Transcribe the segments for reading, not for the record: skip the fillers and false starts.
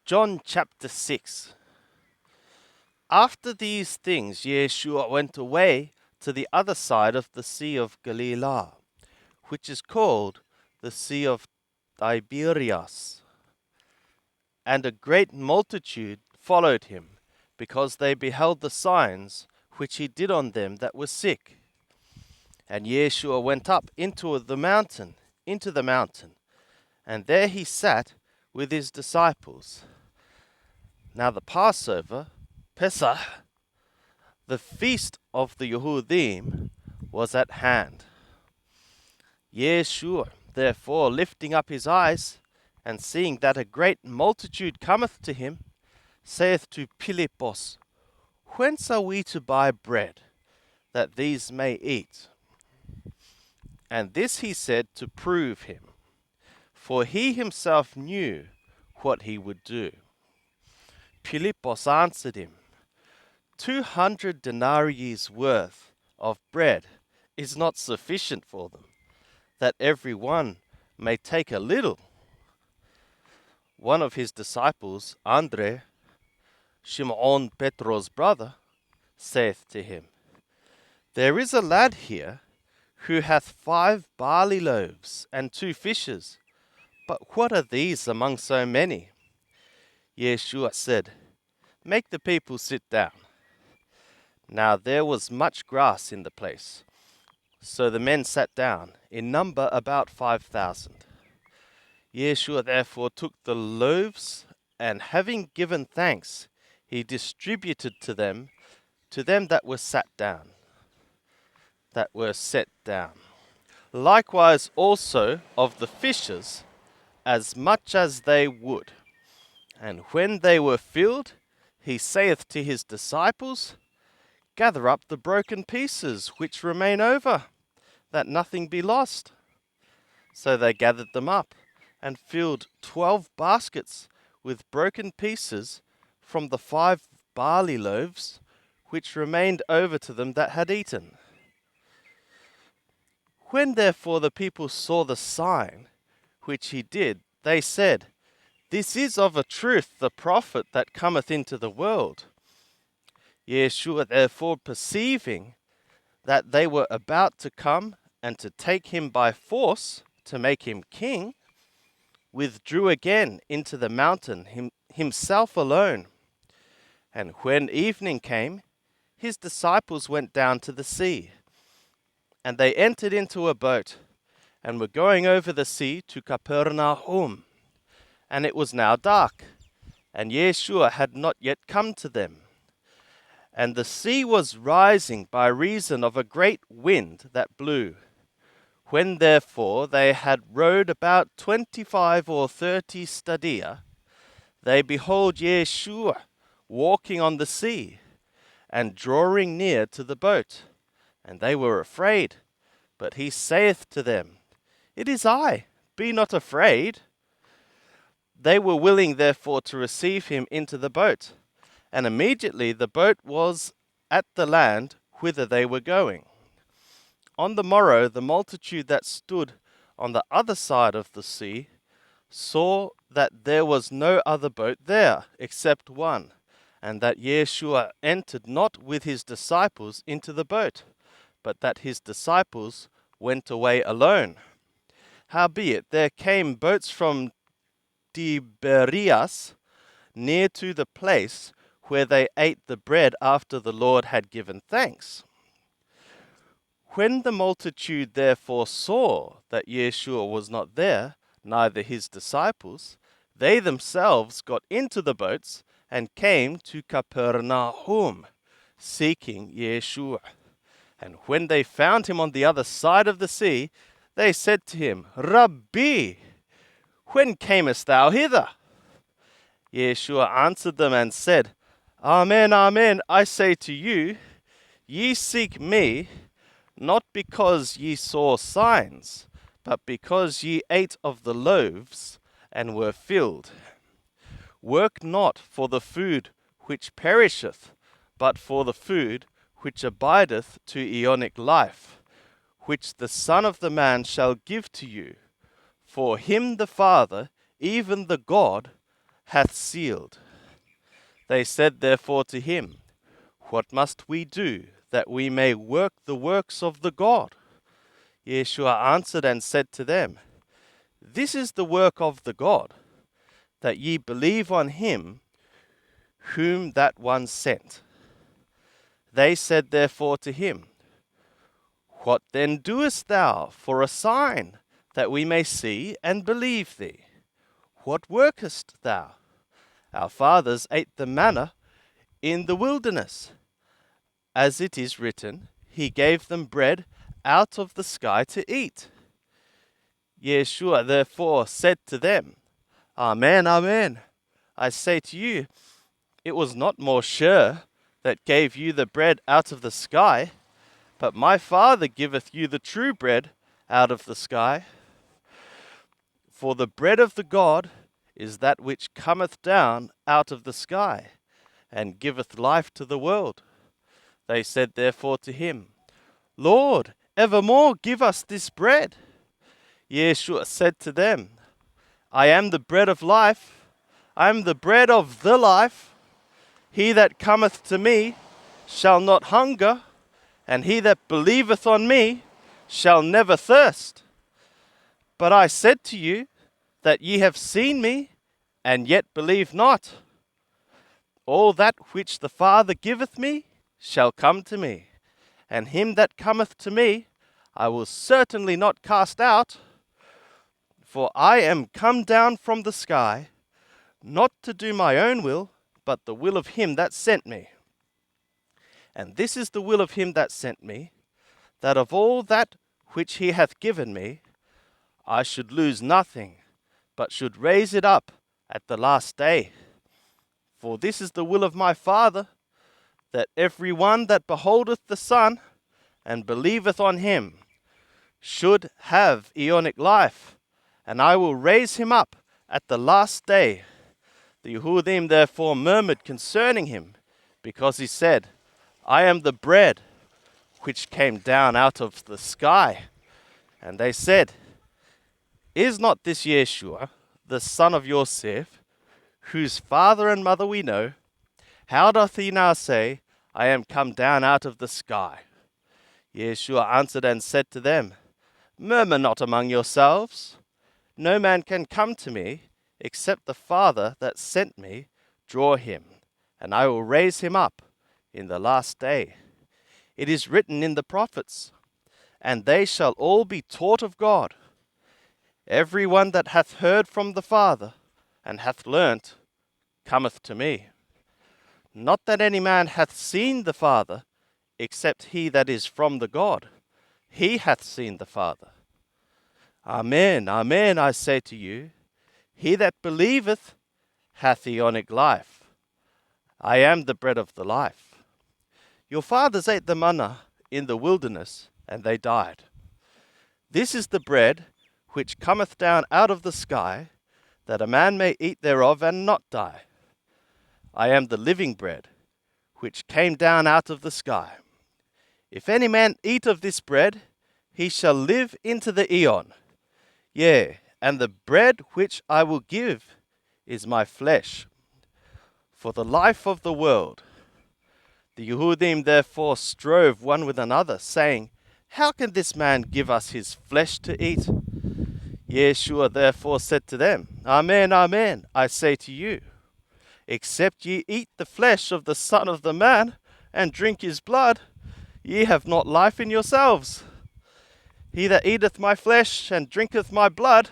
John chapter 6. After these things, Yeshua went away to the other side of the Sea of Galilee, which is called the Sea of Tiberias. And a great multitude followed him, because they beheld the signs which he did on them that were sick. And Yeshua went up into the mountain, and there he sat with his disciples. Now the Passover, Pesach, the feast of the Yehudim, was at hand. Yeshua, therefore, lifting up his eyes, and seeing that a great multitude cometh to him, saith to Philippus, Whence are we to buy bread, that these may eat? And this he said to prove him, for he himself knew what he would do. Philippus answered him, 200 denarii worth of bread is not sufficient for them, that every one may take a little. One of his disciples, Andre, Shimon Petro's brother, saith to him, There is a lad here who hath 5 barley loaves and 2 fishes, but what are these among so many? Yeshua said, Make the people sit down. Now there was much grass in the place, so the men sat down, in number about 5,000. Yeshua therefore took the loaves, and having given thanks, he distributed to them that were set down. Likewise also of the fishes, as much as they would. And when they were filled, he saith to his disciples, Gather up the broken pieces which remain over, that nothing be lost. So they gathered them up, and filled 12 baskets with broken pieces from the 5 barley loaves, which remained over to them that had eaten. When therefore the people saw the sign which he did, they said, This is of a truth the prophet that cometh into the world. Yeshua therefore, perceiving that they were about to come and to take him by force to make him king, withdrew again into the mountain himself alone. And when evening came, his disciples went down to the sea, and they entered into a boat, and were going over the sea to Capernaum. And it was now dark, and Yeshua had not yet come to them. And the sea was rising by reason of a great wind that blew. When therefore they had rowed about 25 or 30 stadia, they behold Yeshua walking on the sea, and drawing near to the boat. And they were afraid. But he saith to them, It is I, be not afraid. They were willing therefore to receive him into the boat. And immediately the boat was at the land whither they were going. On the morrow the multitude that stood on the other side of the sea saw that there was no other boat there, except one, and that Yeshua entered not with his disciples into the boat, but that his disciples went away alone. Howbeit there came boats from Tiberias near to the place where they ate the bread after the Lord had given thanks. When the multitude therefore saw that Yeshua was not there, neither his disciples, they themselves got into the boats and came to Capernaum, seeking Yeshua. And when they found him on the other side of the sea, they said to him, Rabbi, when camest thou hither? Yeshua answered them and said, Amen, amen, I say to you, ye seek me, not because ye saw signs, but because ye ate of the loaves and were filled. Work not for the food which perisheth, but for the food which abideth to aeonic life, which the Son of the Man shall give to you. For him the Father, even the God, hath sealed. They said therefore to him, What must we do that we may work the works of the God? Yeshua answered and said to them, This is the work of the God, that ye believe on him whom that one sent. They said therefore to him, What then doest thou for a sign, that we may see and believe thee? What workest thou? Our fathers ate the manna in the wilderness. As it is written, He gave them bread out of the sky to eat. Yeshua therefore said to them, Amen, amen. I say to you, it was not Moshe that gave you the bread out of the sky, but my Father giveth you the true bread out of the sky. For the bread of the God is that which cometh down out of the sky, and giveth life to the world. They said therefore to him, Lord, evermore give us this bread. Yeshua said to them, I am the bread of life. I am the bread of the life. He that cometh to me shall not hunger, and he that believeth on me shall never thirst. But I said to you that ye have seen me, and yet believe not. All that which the Father giveth me shall come to me, and him that cometh to me I will certainly not cast out. For I am come down from the sky, not to do my own will, but the will of him that sent me. And this is the will of him that sent me, that of all that which he hath given me, I should lose nothing, but should raise it up at the last day. For this is the will of my Father, that every one that beholdeth the Son, and believeth on him, should have Aeonic life, and I will raise him up at the last day. The Yehudim therefore murmured concerning him, because he said, I am the bread which came down out of the sky. And they said, Is not this Yeshua, the son of Yosef, whose father and mother we know? How doth he now say, I am come down out of the sky? Yeshua answered and said to them, Murmur not among yourselves. No man can come to me, except the Father that sent me draw him, and I will raise him up in the last day. It is written in the prophets, and they shall all be taught of God. Every one that hath heard from the Father, and hath learnt, cometh to me. Not that any man hath seen the Father, except he that is from the God. He hath seen the Father. Amen, amen, I say to you, he that believeth hath Aeonic life. I am the bread of the life. Your fathers ate the manna in the wilderness, and they died. This is the bread which cometh down out of the sky, that a man may eat thereof and not die. I am the living bread, which came down out of the sky. If any man eat of this bread, he shall live into the aeon. Yea, and the bread which I will give is my flesh, for the life of the world. The Yehudim therefore strove one with another, saying, How can this man give us his flesh to eat? Yeshua therefore said to them, Amen, amen, I say to you, except ye eat the flesh of the Son of the Man, and drink his blood, ye have not life in yourselves. He that eateth my flesh and drinketh my blood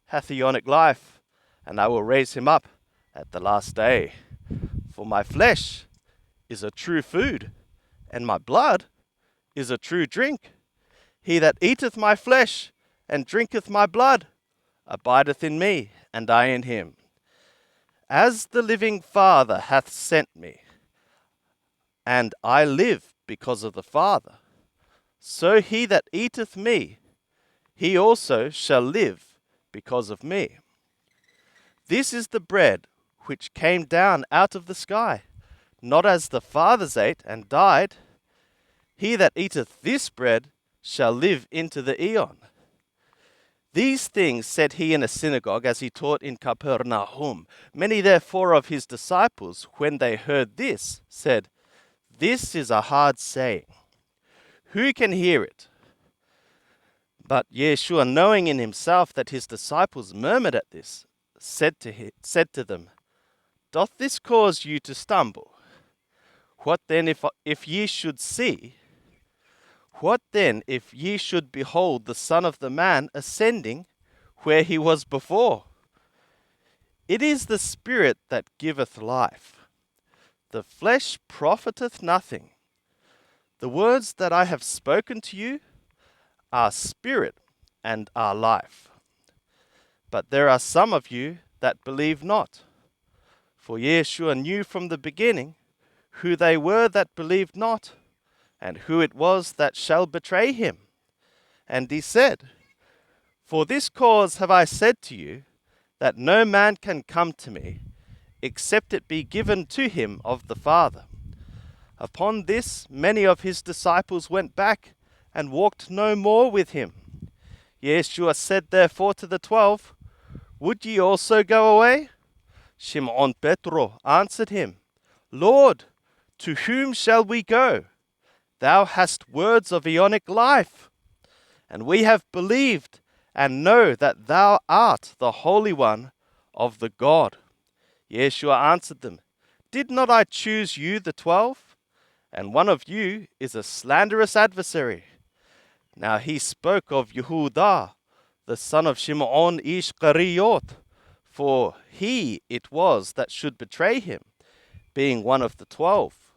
hath Aeonic life, and I will raise him up at the last day. For my flesh is a true food, and my blood is a true drink. He that eateth my flesh and drinketh my blood abideth in me, and I in him. As the living Father hath sent me, and I live because of the Father, so he that eateth me, he also shall live because of me. This is the bread which came down out of the sky, not as the fathers ate and died. He that eateth this bread shall live into the aeon. These things said he in a synagogue as he taught in Capernaum. Many therefore of his disciples, when they heard this, said, "This is a hard saying. Who can hear it?" But Yeshua, knowing in himself that his disciples murmured at this, said to them, "Doth this cause you to stumble? What then if ye should see? What then if ye should behold the Son of the Man ascending where he was before? It is the Spirit that giveth life. The flesh profiteth nothing. The words that I have spoken to you are spirit and are life. But there are some of you that believe not." For Yeshua knew from the beginning who they were that believed not, and who it was that shall betray him. And he said, "For this cause have I said to you, that no man can come to me, except it be given to him of the Father." Upon this many of his disciples went back, and walked no more with him. Yeshua said therefore to the 12, "Would ye also go away?" Shimon Petro answered him, "Lord, to whom shall we go? Thou hast words of aeonic life, and we have believed and know that thou art the Holy One of the God." Yeshua answered them, "Did not I choose you, the 12? And one of you is a slanderous adversary." Now he spoke of Yehudah, the son of Shimon Ishkariot, for he it was that should betray him, being one of the 12.